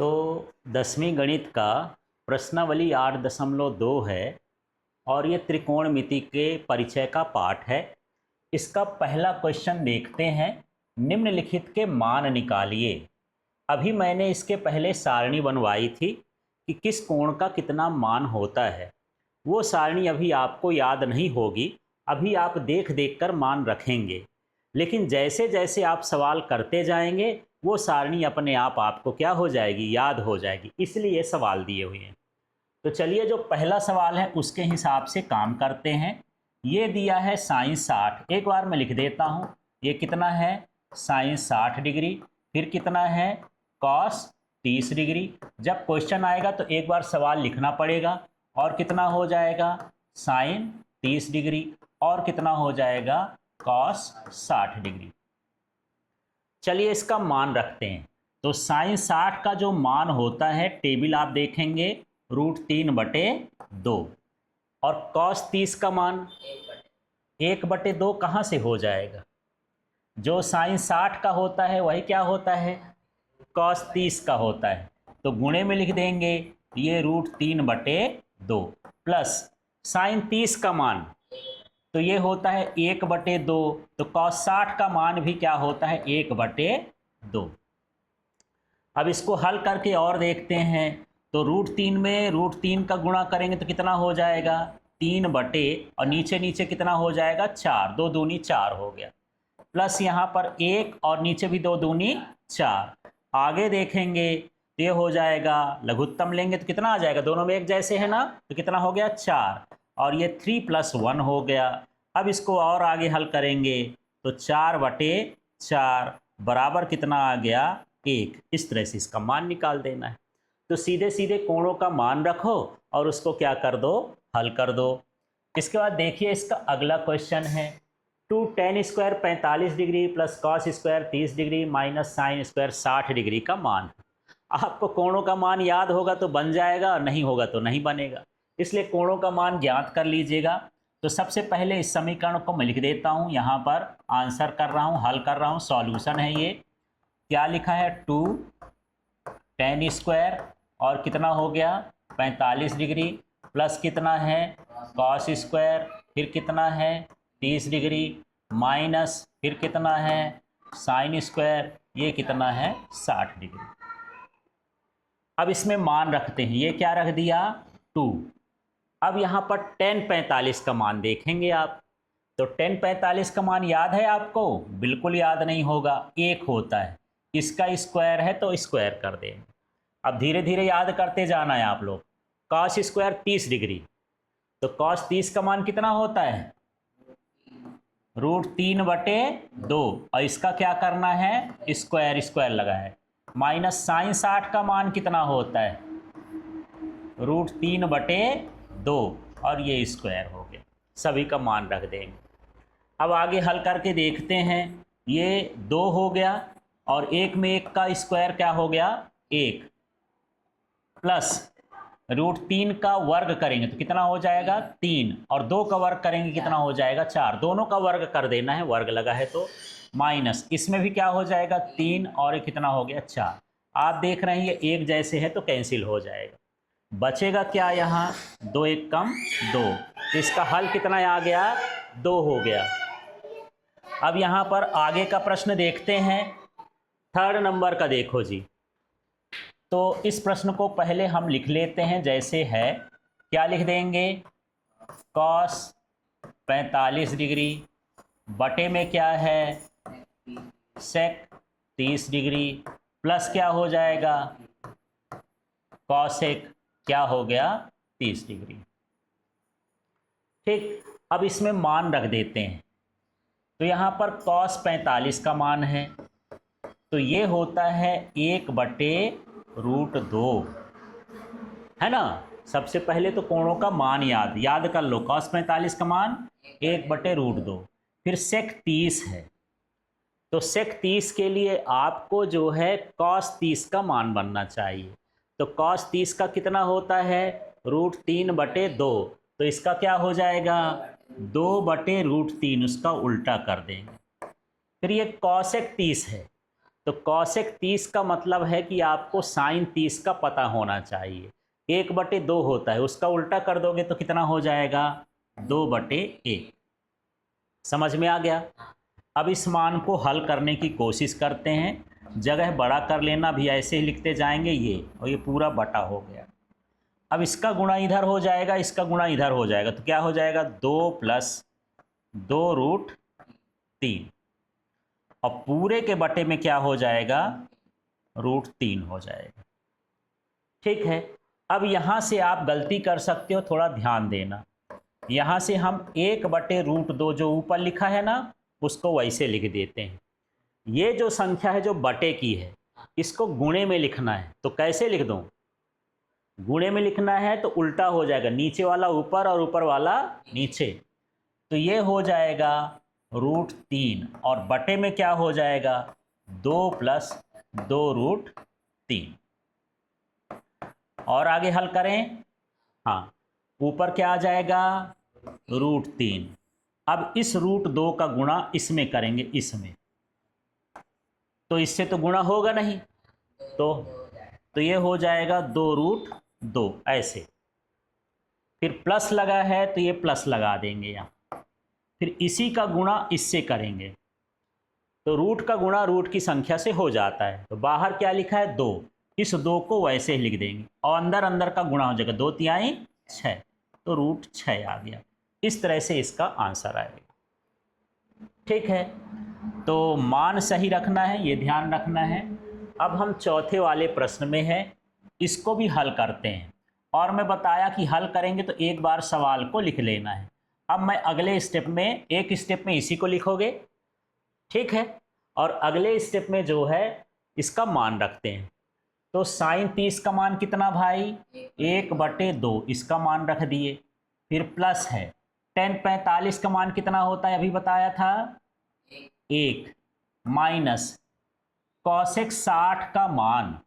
तो 10वीं गणित का प्रश्नावली 8.2 है और ये त्रिकोणमिति के परिचय का पाठ है। इसका पहला क्वेश्चन देखते हैं। निम्नलिखित के मान निकालिए। अभी मैंने इसके पहले सारणी बनवाई थी कि किस कोण का कितना मान होता है। वो सारणी अभी आपको याद नहीं होगी, अभी आप देख देख कर मान रखेंगे, लेकिन जैसे जैसे आप सवाल करते जाएंगे वो सारणी अपने आप आपको क्या हो जाएगी, याद हो जाएगी। इसलिए सवाल दिए हुए हैं। तो चलिए जो पहला सवाल है उसके हिसाब से काम करते हैं। ये दिया है साइन 60, एक बार मैं लिख देता हूँ। ये कितना है, साइन 60 डिग्री, फिर कितना है कॉस 30 डिग्री। जब क्वेश्चन आएगा तो एक बार सवाल लिखना पड़ेगा। और कितना हो जाएगा, साइन 30 डिग्री, और कितना हो जाएगा कॉस 60 डिग्री। चलिए इसका मान रखते हैं। तो साइन 60 का जो मान होता है, टेबल आप देखेंगे √3/2, और कॉस 30 का मान 1/2 कहाँ से हो जाएगा। जो साइन 60 का होता है वही क्या होता है, कॉस 30 का होता है। तो गुणे में लिख देंगे ये √3/2 प्लस साइन 30 का मान, तो ये होता है 1/2। तो कॉस 60 का मान भी क्या होता है, 1/2। अब इसको हल करके और देखते हैं। तो √3 में √3 का गुणा करेंगे तो कितना हो जाएगा, 3 और नीचे नीचे कितना हो जाएगा 4, 2 दूनी 4 हो गया, प्लस यहाँ पर 1 और नीचे भी 2 दूनी 4। आगे देखेंगे तो ये हो जाएगा, लघुत्तम लेंगे तो कितना आ जाएगा, दोनों में एक जैसे है ना, तो कितना हो गया 4, और ये 3 + 1 हो गया। अब इसको और आगे हल करेंगे तो 4/4 बराबर कितना आ गया, 1। इस तरह से इसका मान निकाल देना है। तो सीधे सीधे कोणों का मान रखो और उसको क्या कर दो, हल कर दो। इसके बाद देखिए इसका अगला क्वेश्चन है, 2tan² 45 degree plus cos² 30 degree minus sin² 60 degree का मान। आपको कोणों का मान याद होगा तो बन जाएगा, नहीं होगा तो नहीं बनेगा, इसलिए कोणों का मान ज्ञात कर लीजिएगा। तो सबसे पहले इस समीकरण को मैं लिख देता हूँ, यहाँ पर आंसर कर रहा हूँ, हल कर रहा हूँ, सॉल्यूशन है ये। क्या लिखा है, 2tan² और कितना हो गया 45 डिग्री, प्लस कितना है cos², फिर कितना है 30 डिग्री, माइनस फिर कितना है sin², ये कितना है 60 डिग्री। अब इसमें मान रखते हैं, ये क्या रख दिया 2। अब यहाँ पर tan 45 का मान देखेंगे आप। तो tan 45 का मान याद है आपको, बिल्कुल याद नहीं होगा, 1 होता है, इसका स्क्वायर है तो स्क्वायर कर देंगे। अब धीरे धीरे याद करते जाना है आप लोग। cos² 30 डिग्री, तो cos 30 का मान कितना होता है, √3/2, और इसका क्या करना है, स्क्वायर स्क्वायर लगा है, माइनस sin 60 का मान कितना होता है, √3/2, और ये स्क्वायर हो गया। सभी का मान रख देंगे। अब आगे हल करके देखते हैं। ये 2 हो गया और 1 में 1 का स्क्वायर क्या हो गया 1, प्लस √3 का वर्ग करेंगे तो कितना हो जाएगा 3, और 2 का वर्ग करेंगे कितना हो जाएगा 4, दोनों का वर्ग कर देना है, वर्ग लगा है तो, माइनस इसमें भी क्या हो जाएगा 3, और कितना हो गया 4। आप देख रहे हैं ये एक जैसे है तो कैंसिल हो जाएगा, बचेगा क्या यहाँ 2 1 कम 2, तो इसका हल कितना आ गया 2 हो गया। अब यहाँ पर आगे का प्रश्न देखते हैं, 3rd नंबर का देखो जी। तो इस प्रश्न को पहले हम लिख लेते हैं जैसे है। क्या लिख देंगे, cos 45 डिग्री बटे में क्या है sec 30 डिग्री, प्लस क्या हो जाएगा cosec क्या हो गया 30 डिग्री। ठीक, अब इसमें मान रख देते हैं। तो यहाँ पर cos 45 का मान है, तो ये होता है 1/√2, है ना। सबसे पहले तो कोणों का मान याद कर लो, cos 45 का मान 1/√2, फिर sec 30 है, तो sec 30 के लिए आपको जो है cos 30 का मान बनना चाहिए। तो cos 30 का कितना होता है √3/2, तो इसका क्या हो जाएगा 2/√3, उसका उल्टा कर देंगे। फिर ये cosec 30 है, तो कॉसेक 30 का मतलब है कि आपको साइन 30 का पता होना चाहिए। 1/2 होता है, उसका उल्टा कर दोगे तो कितना हो जाएगा? 2/1। समझ में आ गया? अब इस मान को हल करने की कोशिश करते हैं। जगह बड़ा कर लेना, भी ऐसे ही लिखते जाएंगे ये, और ये पूरा बटा हो गया। अब इसका गुणा इधर हो जाएगा, इसका गुणा इधर हो जाएगा, तो क्या हो जाएगा? 2 + 2√3, और पूरे के बटे में क्या हो जाएगा? √3 हो जाएगा। ठीक है, अब यहाँ से आप गलती कर सकते हो, थोड़ा ध्यान देना। यहाँ से हम 1/√2 जो ऊपर लिखा है ना, उसको वैसे लिख देते हैं। ये जो संख्या है जो बटे की है, इसको गुणे में लिखना है, तो कैसे लिख दूँ? गुणे में लिखना है तो उल्टा हो जाएगा, नीचे वाला ऊपर और ऊपर वाला नीचे। तो ये हो जाएगा √3, और बटे में क्या हो जाएगा? 2 + 2√3। और आगे हल करें। हाँ, ऊपर क्या आ जाएगा? √3। अब इस √2 का गुणा इसमें करेंगे, इसमें, तो इससे तो गुणा होगा नहीं, तो ये हो जाएगा 2√2 ऐसे। फिर प्लस लगा है तो ये प्लस लगा देंगे यहाँ। फिर इसी का गुणा इससे करेंगे, तो रूट का गुणा रूट की संख्या से हो जाता है। तो बाहर क्या लिखा है? 2, इस 2 को वैसे ही लिख देंगे, और अंदर अंदर का गुणा हो जाएगा, 2 × 3 = 6, तो √6 आ गया। इस तरह से इसका आंसर आएगा। ठीक है, तो मान सही रखना है, ये ध्यान रखना है। अब हम चौथे वाले प्रश्न में हैं, इसको भी हल करते हैं। और मैं बताया कि हल करेंगे तो एक बार सवाल को लिख लेना है। अब मैं अगले स्टेप में, एक स्टेप में इसी को लिखोगे, ठीक है, और अगले स्टेप में जो है इसका मान रखते हैं। तो साइन 30 का मान कितना भाई? 1/2, इसका मान रख दिए। फिर प्लस है tan 45 का मान कितना होता है? अभी बताया था 1, माइनस कॉसेक 60 का मान,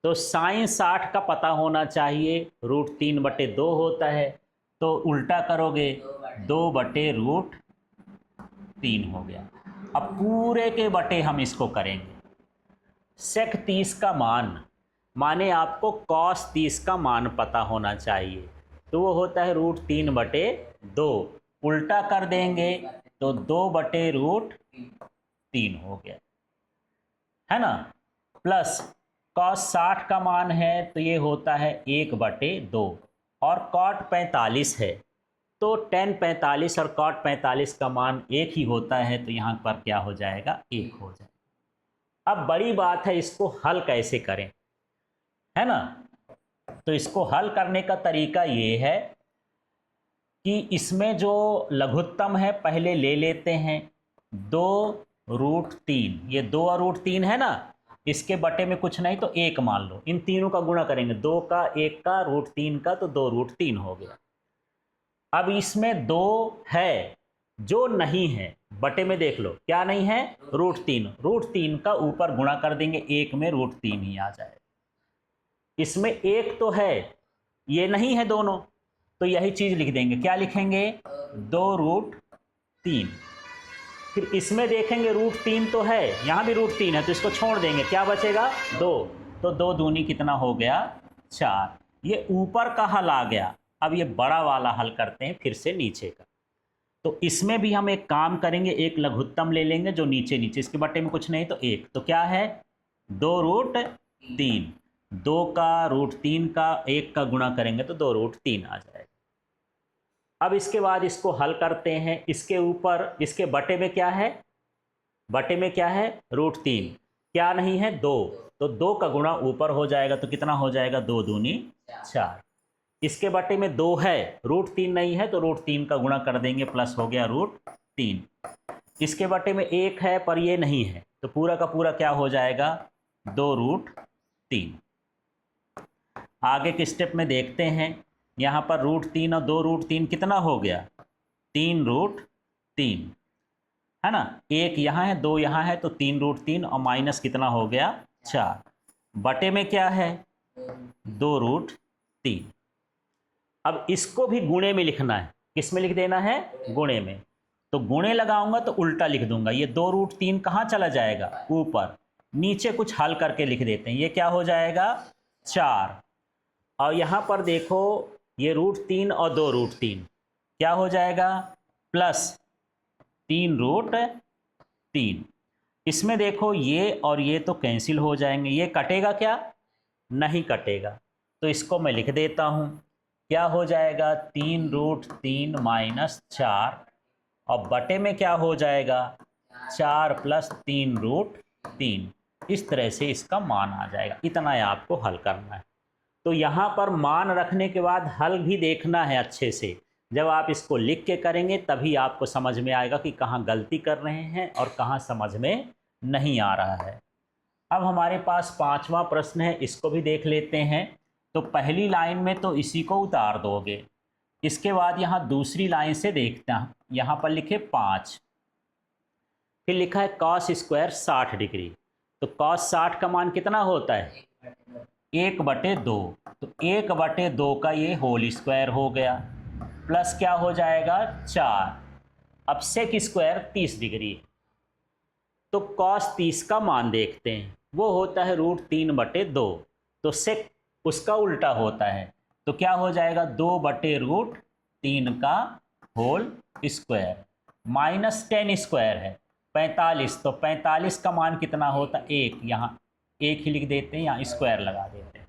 तो साइन 60 का पता होना चाहिए, √3/2 होता है, तो उल्टा करोगे 2/√3 हो गया। अब पूरे के बटे हम इसको करेंगे। सेक 30 का मान, माने आपको कॉस 30 का मान पता होना चाहिए, तो वो होता है √3/2। उल्टा कर देंगे तो 2/√3 हो गया, है ना। प्लस कॉस 60 का मान है तो ये होता है 1/2, और कॉट 45 है तो tan 45 और कॉट 45 का मान एक ही होता है, तो यहाँ पर क्या हो जाएगा? 1 हो जाएगा। अब बड़ी बात है, इसको हल कैसे करें, है ना। तो इसको हल करने का तरीका ये है कि इसमें जो लघुत्तम है पहले ले लेते हैं, 2√3, ये 2 और √3 है ना, इसके बटे में कुछ नहीं तो 1 मान लो। इन तीनों का गुणा करेंगे, 2 का, 1 का, √3 का, तो 2√3 हो गया। अब इसमें 2 है, जो नहीं है बटे में देख लो क्या नहीं है? √3 का ऊपर गुणा कर देंगे, 1 में √3 ही आ जाएगा। इसमें 1 तो है, ये नहीं है दोनों, तो यही चीज लिख देंगे। क्या लिखेंगे? 2√3। फिर इसमें देखेंगे √3 तो है, यहाँ भी √3 है, तो इसको छोड़ देंगे, क्या बचेगा? 2, तो 2 दूनी कितना हो गया? 4। ये ऊपर का हल आ गया। अब ये बड़ा वाला हल करते हैं फिर से नीचे का। तो इसमें भी हम एक काम करेंगे, एक लघुत्तम ले लेंगे जो नीचे नीचे, इसके बटे में कुछ नहीं तो 1, तो क्या है? 2√3, 2 का, √3 का, 1 का गुणा करेंगे तो 2√3 आ जाएगा। अब इसके बाद इसको हल करते हैं। इसके ऊपर, इसके बटे में क्या है? बटे में क्या है? √3, क्या नहीं है? 2, तो 2 का गुणा ऊपर हो जाएगा, तो कितना हो जाएगा? 2 दूनी 4। इसके बटे में 2 है, √3 नहीं है, तो √3 का गुणा कर देंगे, प्लस हो गया √3। इसके बटे में 1 है पर ये नहीं है, तो पूरा का पूरा क्या हो जाएगा? 2√3। आगे के स्टेप में देखते हैं। यहाँ पर √3 और 2√3 कितना हो गया? 3√3, है ना। 1 यहाँ है, 2 यहाँ है, तो 3√3, और माइनस कितना हो गया? 4। बटे में क्या है? 2√3। अब इसको भी गुणे में लिखना है। किस में लिख देना है? गुणे में। तो गुणे लगाऊंगा तो उल्टा लिख दूंगा, ये 2√3 कहाँ चला जाएगा, ऊपर। नीचे कुछ हल करके लिख देते हैं, ये क्या हो जाएगा 4। और यहाँ पर देखो ये √3 और 2√3 क्या हो जाएगा, प्लस 3√3। इसमें देखो ये और ये तो कैंसिल हो जाएंगे, ये कटेगा क्या, नहीं कटेगा। तो इसको मैं लिख देता हूँ, क्या हो जाएगा 3√3 - 4, और बटे में क्या हो जाएगा 4 + 3√3। इस तरह से इसका मान आ जाएगा। इतना ही आपको हल करना है। तो यहाँ पर मान रखने के बाद हल भी देखना है अच्छे से। जब आप इसको लिख के करेंगे तभी आपको समझ में आएगा कि कहाँ गलती कर रहे हैं और कहाँ समझ में नहीं आ रहा है। अब हमारे पास 5वां प्रश्न है, इसको भी देख लेते हैं। तो पहली लाइन में तो इसी को उतार दोगे, इसके बाद यहाँ दूसरी लाइन से देखते हैं, यहाँ पर लिखे 5, फिर लिखा है cos² 60 डिग्री। तो cos 60 का मान कितना होता है 1/2। तो 1/2 का ये होल स्क्वायर हो गया, प्लस क्या हो जाएगा 4। अब sec² 30 डिग्री। तो cos 30 का मान देखते हैं, वो होता है √3/2। तो sec उसका उल्टा होता है, तो क्या हो जाएगा 2/√3 का होल स्क्वायर, -10² है 45। तो 45 का मान कितना होता है 1, यहाँ 1 ही लिख देते हैं, यहाँ स्क्वायर लगा देते हैं।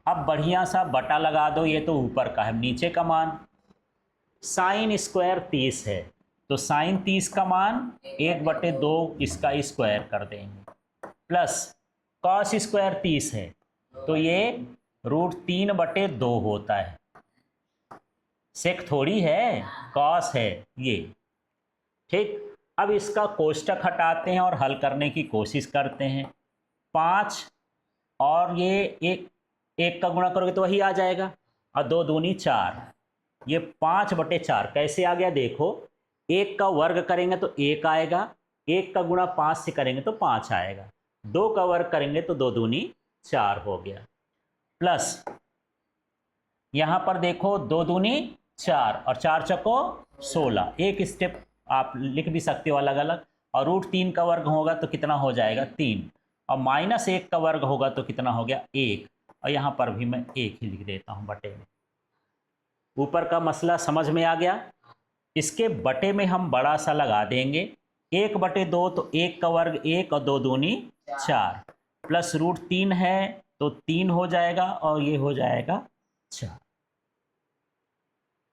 अब बढ़िया सा बटा लगा दो, ये तो ऊपर का है, नीचे का मान sin² 30 है, तो sin 30 का मान 1/2 इसका स्क्वायर कर देंगे, प्लस cos² 30 है, तो ये √3/2 होता है। सेक थोड़ी है, कॉस है ये, ठीक। अब इसका कोष्टक हटाते हैं और हल करने की कोशिश करते हैं। 5 और ये एक का गुणा करोगे तो वही आ जाएगा, और 2 दूनी 4, ये 5/4 कैसे आ गया देखो, 1 का वर्ग करेंगे तो 1 आएगा, 1 का गुणा 5 से करेंगे तो 5 आएगा, 2 का वर्ग करेंगे तो 2 दूनी 4 हो गया, प्लस यहाँ पर देखो 2 दूनी 4 और 4 चौको 16। एक स्टेप आप लिख भी सकते हो अलग अलग। और √3 का वर्ग होगा तो कितना हो जाएगा 3, और -1 का वर्ग होगा तो कितना हो गया 1, और यहाँ पर भी मैं 1 ही लिख देता हूँ बटे में। ऊपर का मसला समझ में आ गया। इसके बटे में हम बड़ा सा लगा देंगे, 1/2, तो 1 का वर्ग 1 और 2 दूनी 4, प्लस √3 है तो 3 हो जाएगा और ये हो जाएगा 4।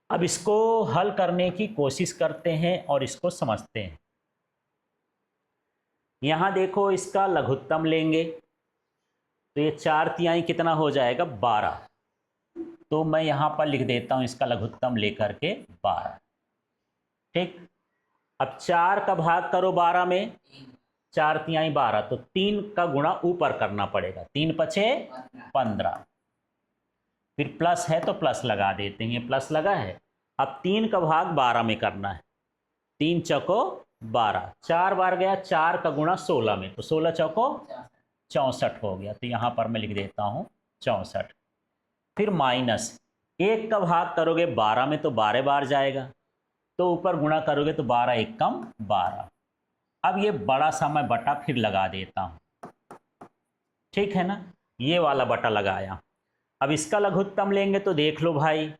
अब इसको हल करने की कोशिश करते हैं और इसको समझते हैं। यहाँ देखो इसका लघुत्तम लेंगे तो ये 4/3 कितना हो जाएगा 12। तो मैं यहाँ पर लिख देता हूँ इसका लघुत्तम लेकर के 12, ठीक। अब 4 का भाग करो 12 में, 4/3 12, तो 3 का गुणा ऊपर करना पड़ेगा, 3 × 5 = 15, फिर प्लस है तो प्लस लगा देते हैं, ये प्लस लगा है। अब 3 का भाग 12 में करना है, 3 चौको 12, 4 बार गया, 4 का गुणा 16 में, तो 16 चौको 64 हो गया, तो यहाँ पर मैं लिख देता हूँ 64। फिर माइनस 1 का भाग करोगे 12 में तो 12 बार जाएगा, तो ऊपर गुणा करोगे तो 12 × 1 = 12। अब ये बड़ा सा मैं बटा फिर लगा देता हूँ, ठीक है ना, ये वाला बटा लगाया। अब इसका लघुत्तम लेंगे तो देख लो भाई,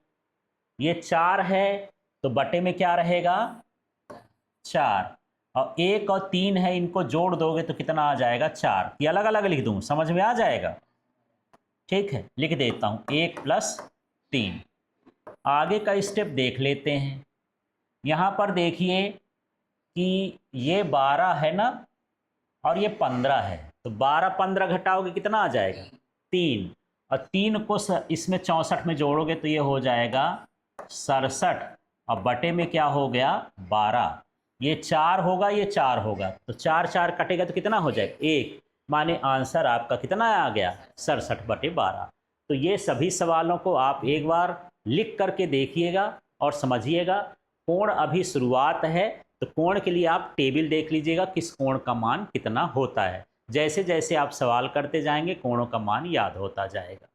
ये 4 है तो बटे में क्या रहेगा 4, और 1 और 3 है, इनको जोड़ दोगे तो कितना आ जाएगा 4। ये अलग अलग लिख दूँ, समझ में आ जाएगा, ठीक है। लिख देता हूँ 1 + 3। आगे का स्टेप देख लेते हैं। यहाँ पर देखिए कि ये 12 है ना और ये 15 है, तो 12 15 घटाओगे कितना आ जाएगा 3, और 3 को इसमें 64 में जोड़ोगे तो ये हो जाएगा 67, और बटे में क्या हो गया 12। ये 4 होगा, ये 4 होगा, तो 4 4 कटेगा तो कितना हो जाएगा 1, माने आंसर आपका कितना आ गया 67/12। तो ये सभी सवालों को आप एक बार लिख करके देखिएगा और समझिएगा। कोण अभी शुरुआत है, तो कोण के लिए आप टेबल देख लीजिएगा किस कोण का मान कितना होता है। जैसे जैसे आप सवाल करते जाएंगे कोणों का मान याद होता जाएगा।